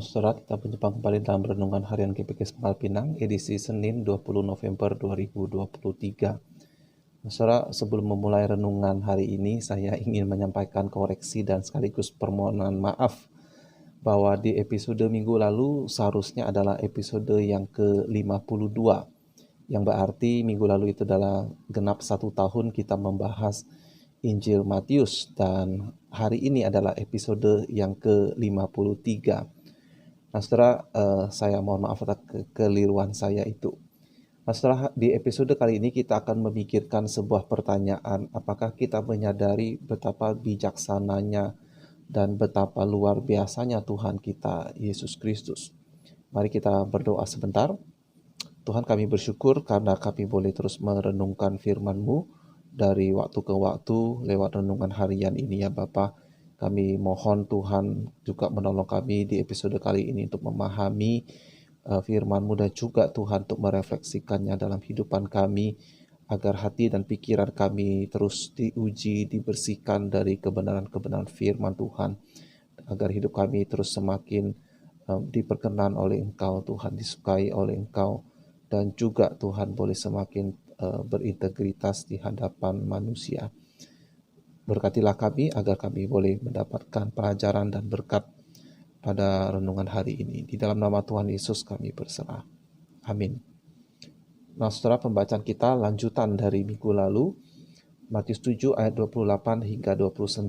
Saudara, kita berjumpa kembali dalam Renungan Harian GPK Pangkal Pinang, edisi Senin 20 November 2023. Saudara, sebelum memulai renungan hari ini, saya ingin menyampaikan koreksi dan sekaligus permohonan maaf bahwa di episode minggu lalu seharusnya adalah episode yang ke-52, yang berarti minggu lalu itu adalah genap 1 tahun kita membahas Injil Matius, dan hari ini adalah episode yang ke-53. Nah, saudara, saya mohon maaf atas kekeliruan saya itu. Nah, setelah di episode kali ini kita akan memikirkan sebuah pertanyaan, apakah kita menyadari betapa bijaksananya dan betapa luar biasanya Tuhan kita, Yesus Kristus. Mari kita berdoa sebentar. Tuhan, kami bersyukur karena kami boleh terus merenungkan firman-Mu dari waktu ke waktu lewat renungan harian ini ya Bapa. Kami mohon Tuhan juga menolong kami di episode kali ini untuk memahami firman-Mu dan juga Tuhan untuk merefleksikannya dalam kehidupan kami, agar hati dan pikiran kami terus diuji, dibersihkan dari kebenaran-kebenaran firman Tuhan, agar hidup kami terus semakin diperkenan oleh Engkau Tuhan, disukai oleh Engkau, dan juga Tuhan boleh semakin berintegritas di hadapan manusia. Berkatilah kami agar kami boleh mendapatkan pelajaran dan berkat pada renungan hari ini. Di dalam nama Tuhan Yesus kami berserah. Amin. Nah, saudara, pembacaan kita lanjutan dari minggu lalu, Matius 7 ayat 28 hingga 29.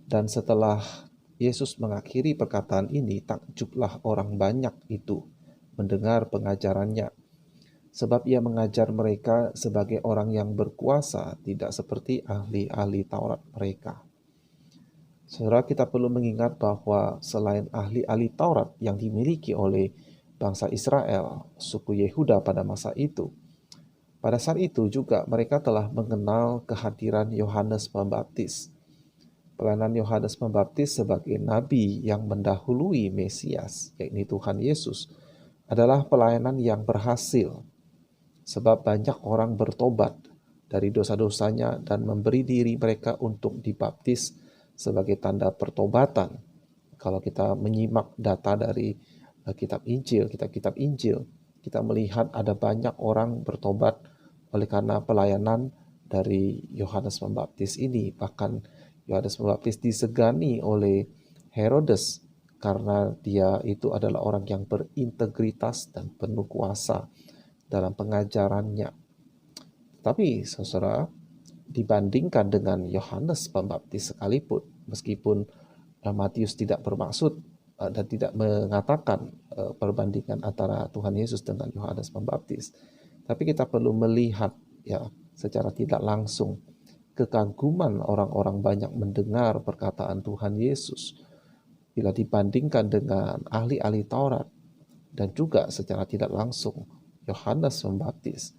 Dan setelah Yesus mengakhiri perkataan ini, takjublah orang banyak itu mendengar pengajarannya. Sebab ia mengajar mereka sebagai orang yang berkuasa, tidak seperti ahli-ahli Taurat mereka. Saudara, kita perlu mengingat bahwa selain ahli-ahli Taurat yang dimiliki oleh bangsa Israel, suku Yehuda pada masa itu, pada saat itu juga mereka telah mengenal kehadiran Yohanes Pembaptis. Pelayanan Yohanes Pembaptis sebagai nabi yang mendahului Mesias, yaitu Tuhan Yesus, adalah pelayanan yang berhasil. Sebab banyak orang bertobat dari dosa-dosanya dan memberi diri mereka untuk dibaptis sebagai tanda pertobatan. Kalau kita menyimak data dari kitab-kitab Injil, kita melihat ada banyak orang bertobat oleh karena pelayanan dari Yohanes Pembaptis ini. Bahkan Yohanes Pembaptis disegani oleh Herodes karena dia itu adalah orang yang berintegritas dan penuh kuasa dalam pengajarannya. Tapi saudara, dibandingkan dengan Yohanes Pembaptis sekalipun, meskipun Matius tidak bermaksud dan tidak mengatakan perbandingan antara Tuhan Yesus dengan Yohanes Pembaptis, tapi kita perlu melihat ya secara tidak langsung kekaguman orang-orang banyak mendengar perkataan Tuhan Yesus bila dibandingkan dengan ahli-ahli Taurat, dan juga secara tidak langsung Yohanes Pembaptis.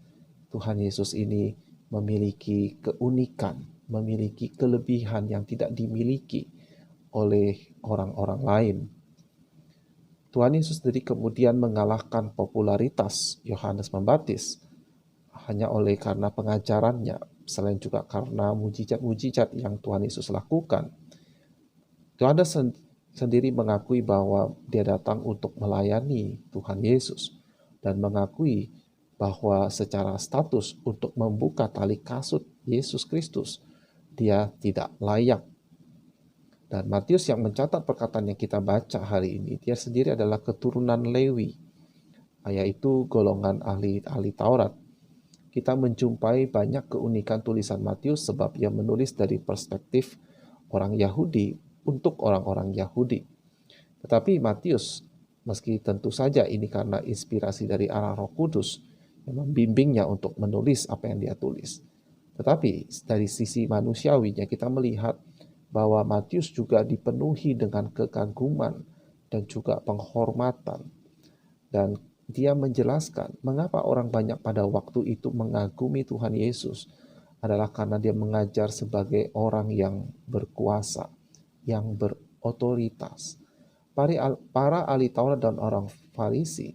Tuhan Yesus ini memiliki keunikan, memiliki kelebihan yang tidak dimiliki oleh orang-orang lain. Tuhan Yesus sendiri kemudian mengalahkan popularitas Yohanes Pembaptis hanya oleh karena pengajarannya, selain juga karena mujizat-mujizat yang Tuhan Yesus lakukan. Yohanes sendiri mengakui bahwa dia datang untuk melayani Tuhan Yesus, dan mengakui bahwa secara status untuk membuka tali kasut Yesus Kristus, dia tidak layak. Dan Matius yang mencatat perkataan yang kita baca hari ini, dia sendiri adalah keturunan Lewi, yaitu golongan ahli Taurat. Kita menjumpai banyak keunikan tulisan Matius sebab ia menulis dari perspektif orang Yahudi untuk orang-orang Yahudi. Tetapi Matius, meski tentu saja ini karena inspirasi dari arah Roh Kudus yang membimbingnya untuk menulis apa yang dia tulis, tetapi dari sisi manusiawinya kita melihat bahwa Matius juga dipenuhi dengan kekaguman dan juga penghormatan. Dan dia menjelaskan mengapa orang banyak pada waktu itu mengagumi Tuhan Yesus adalah karena dia mengajar sebagai orang yang berkuasa, yang berotoritas. Para ahli Taurat dan orang Farisi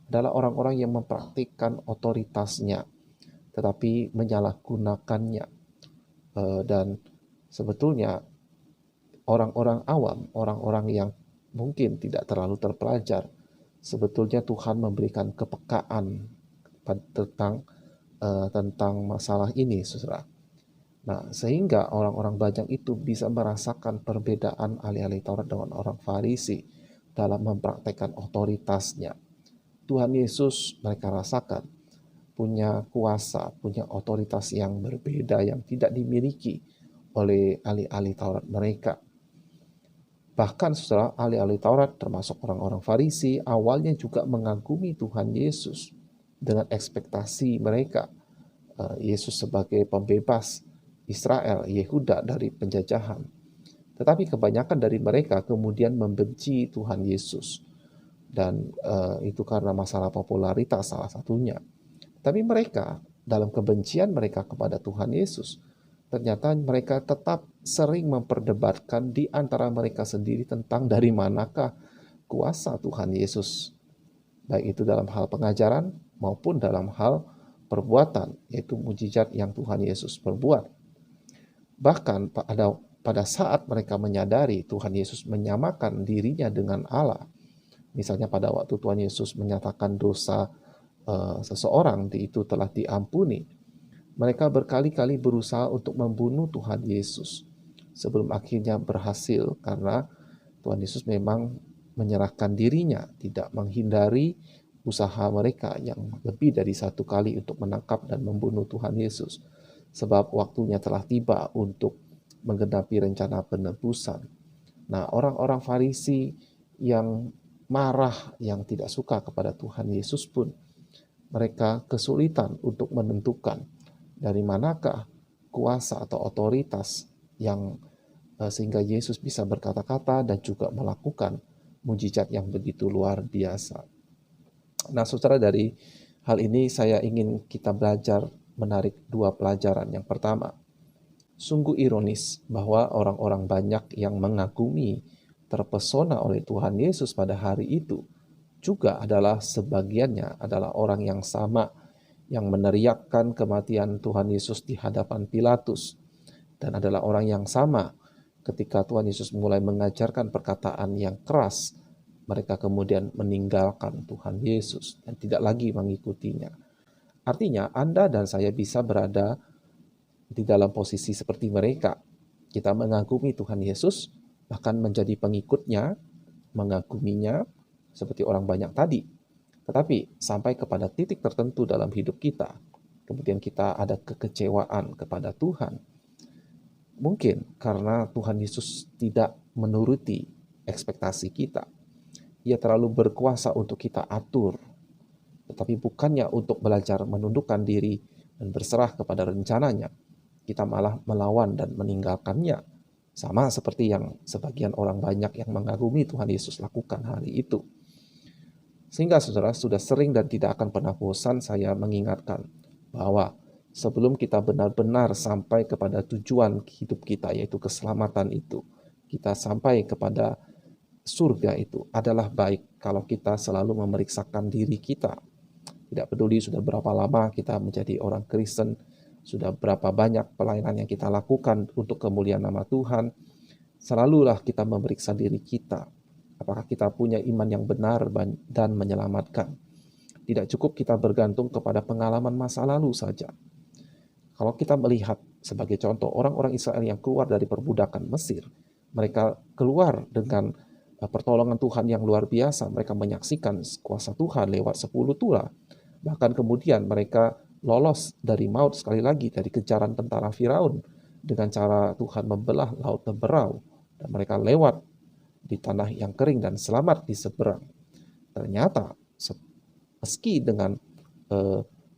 adalah orang-orang yang mempraktikkan otoritasnya, tetapi menyalahgunakannya. Dan sebetulnya orang-orang awam, orang-orang yang mungkin tidak terlalu terpelajar. Sebetulnya Tuhan memberikan kepekaan tentang masalah ini, saudara. Nah, sehingga orang-orang banyak itu bisa merasakan perbedaan ahli-ahli Taurat dengan orang Farisi dalam mempraktekkan otoritasnya. Tuhan Yesus mereka rasakan punya kuasa, punya otoritas yang berbeda yang tidak dimiliki oleh ahli-ahli Taurat mereka. Bahkan saudara, ahli-ahli Taurat termasuk orang-orang Farisi awalnya juga mengagumi Tuhan Yesus dengan ekspektasi mereka Yesus sebagai pembebas Israel, Yehuda dari penjajahan. Tetapi kebanyakan dari mereka kemudian membenci Tuhan Yesus. Dan itu karena masalah popularitas salah satunya. Tapi mereka dalam kebencian mereka kepada Tuhan Yesus, ternyata mereka tetap sering memperdebatkan di antara mereka sendiri tentang dari manakah kuasa Tuhan Yesus. Baik itu dalam hal pengajaran maupun dalam hal perbuatan, yaitu mujizat yang Tuhan Yesus perbuat. Bahkan pada saat mereka menyadari Tuhan Yesus menyamakan dirinya dengan Allah, misalnya pada waktu Tuhan Yesus menyatakan dosa seseorang itu telah diampuni, mereka berkali-kali berusaha untuk membunuh Tuhan Yesus sebelum akhirnya berhasil karena Tuhan Yesus memang menyerahkan dirinya, tidak menghindari usaha mereka yang lebih dari satu kali untuk menangkap dan membunuh Tuhan Yesus. Sebab waktunya telah tiba untuk menggenapi rencana penebusan. Nah, orang-orang Farisi yang marah, yang tidak suka kepada Tuhan Yesus pun, mereka kesulitan untuk menentukan dari manakah kuasa atau otoritas yang sehingga Yesus bisa berkata-kata dan juga melakukan mujizat yang begitu luar biasa. Nah, saudara, dari hal ini saya ingin kita belajar menarik dua pelajaran. Yang pertama, sungguh ironis bahwa orang-orang banyak yang mengagumi, terpesona oleh Tuhan Yesus pada hari itu, juga adalah sebagiannya adalah orang yang sama yang meneriakkan kematian Tuhan Yesus di hadapan Pilatus, dan adalah orang yang sama ketika Tuhan Yesus mulai mengajarkan perkataan yang keras, mereka kemudian meninggalkan Tuhan Yesus dan tidak lagi mengikutinya. Artinya Anda dan saya bisa berada di dalam posisi seperti mereka. Kita mengagumi Tuhan Yesus, bahkan menjadi pengikutnya, mengaguminya seperti orang banyak tadi. Tetapi sampai kepada titik tertentu dalam hidup kita, kemudian kita ada kekecewaan kepada Tuhan. Mungkin karena Tuhan Yesus tidak menuruti ekspektasi kita. Ia terlalu berkuasa untuk kita atur. Tetapi bukannya untuk belajar menundukkan diri dan berserah kepada rencananya, kita malah melawan dan meninggalkannya. Sama seperti yang sebagian orang banyak yang mengagumi Tuhan Yesus lakukan hari itu. Sehingga saudara sudah sering dan tidak akan pernah bosan saya mengingatkan bahwa sebelum kita benar-benar sampai kepada tujuan hidup kita, yaitu keselamatan itu, kita sampai kepada surga itu, adalah baik kalau kita selalu memeriksakan diri kita. Tidak peduli sudah berapa lama kita menjadi orang Kristen, sudah berapa banyak pelayanan yang kita lakukan untuk kemuliaan nama Tuhan, selalulah kita memeriksa diri kita. Apakah kita punya iman yang benar dan menyelamatkan. Tidak cukup kita bergantung kepada pengalaman masa lalu saja. Kalau kita melihat sebagai contoh orang-orang Israel yang keluar dari perbudakan Mesir, mereka keluar dengan pertolongan Tuhan yang luar biasa. Mereka menyaksikan kuasa Tuhan lewat 10 tulah. Bahkan kemudian mereka lolos dari maut sekali lagi, dari kejaran tentara Firaun, dengan cara Tuhan membelah laut Teberau, dan mereka lewat di tanah yang kering dan selamat di seberang. Ternyata meski dengan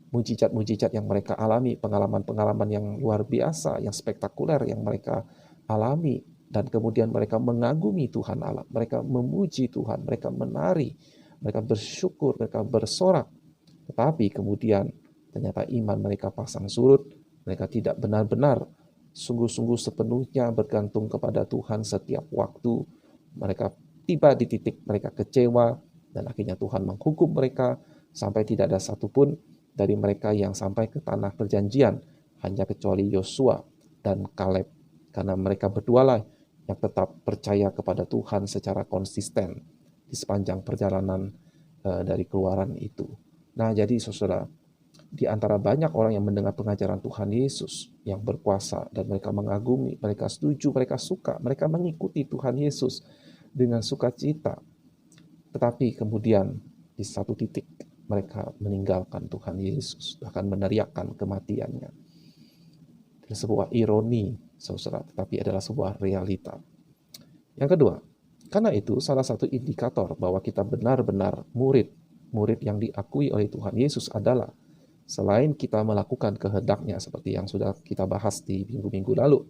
mujizat-mujizat yang mereka alami, pengalaman-pengalaman yang luar biasa, yang spektakuler yang mereka alami, dan kemudian mereka mengagumi Tuhan Allah, mereka memuji Tuhan, mereka menari, mereka bersyukur, mereka bersorak. Tetapi kemudian ternyata iman mereka pasang surut, mereka tidak benar-benar sungguh-sungguh sepenuhnya bergantung kepada Tuhan setiap waktu. Mereka tiba di titik mereka kecewa, dan akhirnya Tuhan menghukum mereka sampai tidak ada satupun dari mereka yang sampai ke tanah perjanjian, hanya kecuali Yosua dan Kaleb, karena mereka berdualah yang tetap percaya kepada Tuhan secara konsisten di sepanjang perjalanan dari keluaran itu. Nah, jadi saudara, di antara banyak orang yang mendengar pengajaran Tuhan Yesus yang berkuasa dan mereka mengagumi, mereka setuju, mereka suka, mereka mengikuti Tuhan Yesus dengan sukacita. Tetapi kemudian di satu titik mereka meninggalkan Tuhan Yesus, bahkan meneriakkan kematiannya. Itu sebuah ironi, saudara, tetapi adalah sebuah realita. Yang kedua, karena itu salah satu indikator bahwa kita benar-benar murid yang diakui oleh Tuhan Yesus adalah selain kita melakukan kehendaknya seperti yang sudah kita bahas di minggu-minggu lalu,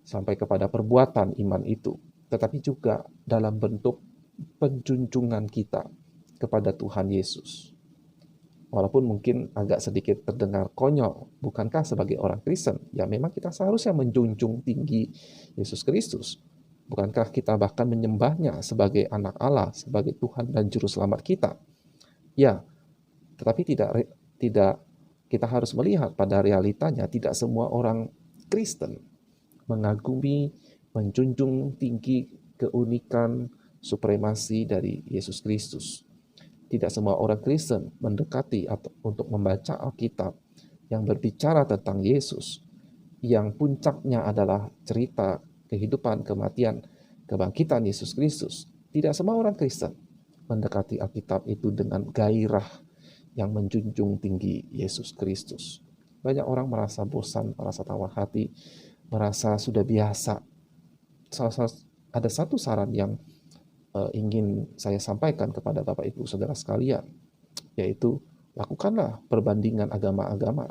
sampai kepada perbuatan iman itu, tetapi juga dalam bentuk penjunjungan kita kepada Tuhan Yesus. Walaupun mungkin agak sedikit terdengar konyol, bukankah sebagai orang Kristen, ya memang kita seharusnya menjunjung tinggi Yesus Kristus. Bukankah kita bahkan menyembahnya sebagai anak Allah, sebagai Tuhan dan Juru Selamat kita? Ya, tetapi tidak kita harus melihat pada realitanya tidak semua orang Kristen mengagumi, menjunjung tinggi keunikan, supremasi dari Yesus Kristus. Tidak semua orang Kristen mendekati atau untuk membaca Alkitab yang berbicara tentang Yesus, yang puncaknya adalah cerita kehidupan, kematian, kebangkitan Yesus Kristus. Tidak semua orang Kristen mendekati Alkitab itu dengan gairah yang menjunjung tinggi Yesus Kristus. Banyak orang merasa bosan, merasa tawar hati, merasa sudah biasa. Ada satu saran yang ingin saya sampaikan kepada Bapak Ibu Saudara sekalian, yaitu lakukanlah perbandingan agama-agama.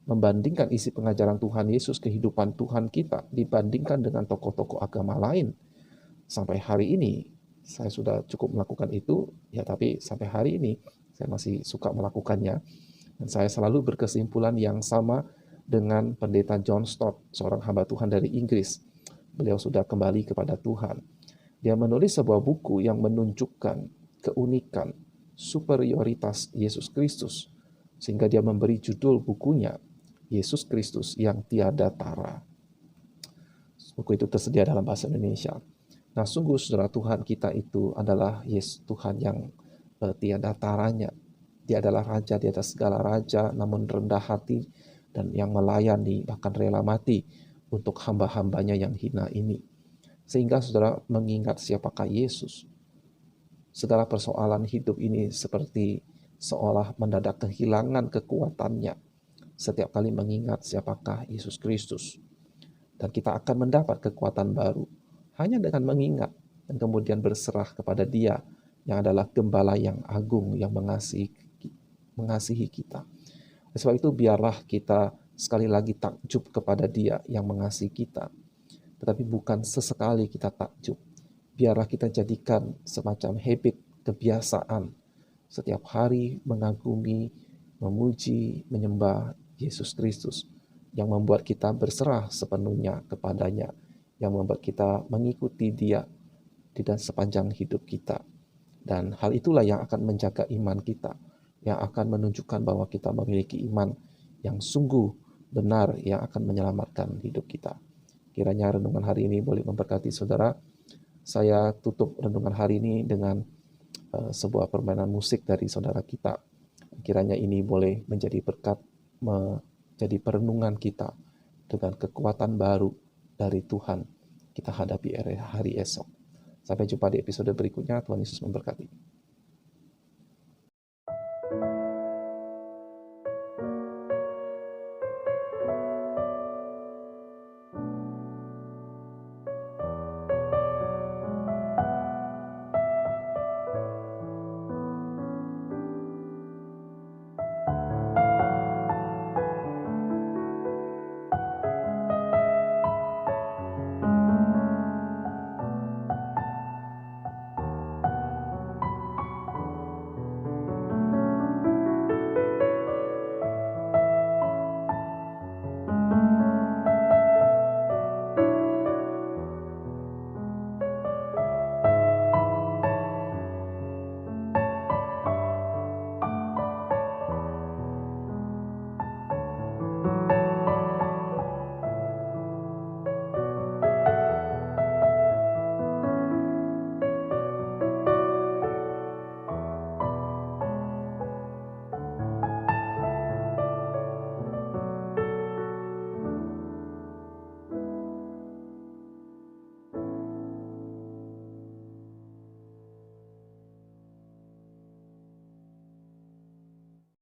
Membandingkan isi pengajaran Tuhan Yesus, kehidupan Tuhan kita, dibandingkan dengan tokoh-tokoh agama lain. Sampai hari ini, saya sudah cukup melakukan itu, ya tapi sampai hari ini, saya masih suka melakukannya. Dan saya selalu berkesimpulan yang sama dengan pendeta John Stott, seorang hamba Tuhan dari Inggris. Beliau sudah kembali kepada Tuhan. Dia menulis sebuah buku yang menunjukkan keunikan, superioritas Yesus Kristus. Sehingga dia memberi judul bukunya, Yesus Kristus yang tiada tara. Buku itu tersedia dalam bahasa Indonesia. Nah, sungguh saudara, Tuhan kita itu adalah Yesus, Tuhan yang tiada taranya. Dia adalah raja di atas segala raja, namun rendah hati dan yang melayani, bahkan rela mati untuk hamba-hambanya yang hina ini. Sehingga saudara mengingat siapakah Yesus. Segala persoalan hidup ini seperti seolah mendadak kehilangan kekuatannya setiap kali mengingat siapakah Yesus Kristus. Dan kita akan mendapat kekuatan baru hanya dengan mengingat dan kemudian berserah kepada Dia yang adalah Gembala yang agung yang mengasihi kita. Oleh sebab itu biarlah kita sekali lagi takjub kepada Dia yang mengasihi kita. Tetapi bukan sesekali kita takjub. Biarlah kita jadikan semacam habit, kebiasaan setiap hari mengagumi, memuji, menyembah Yesus Kristus yang membuat kita berserah sepenuhnya kepadanya, yang membuat kita mengikuti Dia di dalam sepanjang hidup kita. Dan hal itulah yang akan menjaga iman kita, yang akan menunjukkan bahwa kita memiliki iman yang sungguh benar yang akan menyelamatkan hidup kita. Kiranya renungan hari ini boleh memberkati saudara. Saya tutup renungan hari ini dengan sebuah permainan musik dari saudara kita. Kiranya ini boleh menjadi berkat, menjadi perenungan kita dengan kekuatan baru dari Tuhan kita hadapi hari esok. Sampai jumpa di episode berikutnya. Tuhan Yesus memberkati.